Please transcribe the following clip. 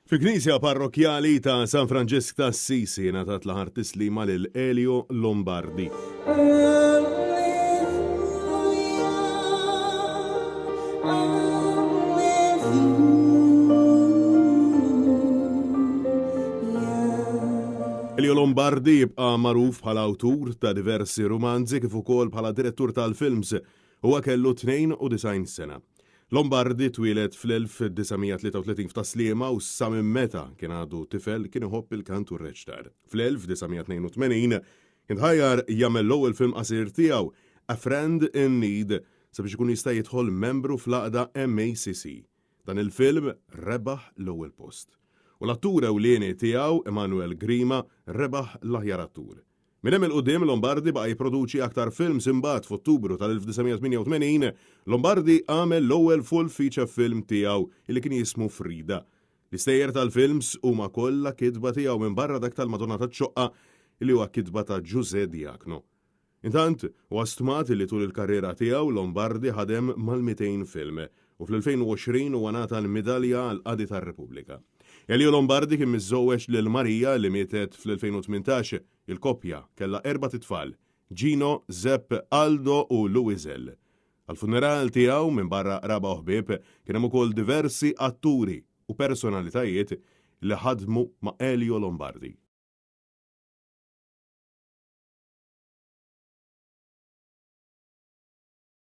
Fi Knisja Parrokjali ta' San Franġisk ta' Assisi ngħatat l-aħħar tislima lil Elio Lombardi. Elio Lombardi jibqa' magħruf bħala awtur ta' diversi romanzi kif ukoll bħala direttur tal-films. Huwa kellu 92 sena. Lombardi twilet fl-1933 f'Taslima u sa minn meta kien għadu tifel kien iħobb il-kant u r-reċtar. Fl-1982 intħajjar jagħmel l-ewwel film qasir tiegħu A Friend in Need sabiex ikun jista' jidħol membru fl-għaqda MACC. Dan il-film rebaħ l-ewwel post. U l-attur ewlieni tiegħu Emanuel Grima rebaħ l-aħjar attur. Minn hemm il-qudiem Lombardi baqa' jipproduċi aktar films imbagħad f'Ottubru tal-1988 Lombardi għamel l-ewwel full feature film tiegħu li kien jismu Frida. L-istejjer tal-films huma kollha kitba tiegħu minn barra dak tal-Madonna taċ-Ċoqqa li huwa kitba ta' Giuseppe Diacono. Intant huwa stmat li tul il-karriera tiegħu Lombardi ħadem mal-200 film u fl-2020 huwa ngħata l-Midalja għal Qadi tar-Repubblika. Elio Lombardi kien miżżewweġ lil Marija li mietet fl-2018. Il-koppja kellha 4 tfal, Gino, Zepp, Aldo u Luizel. Għal-funeral tiegħu minn barra raba' u ħbieb kien hemm ukoll diversi atturi u personalitajiet li ħadmu ma' Elio Lombardi.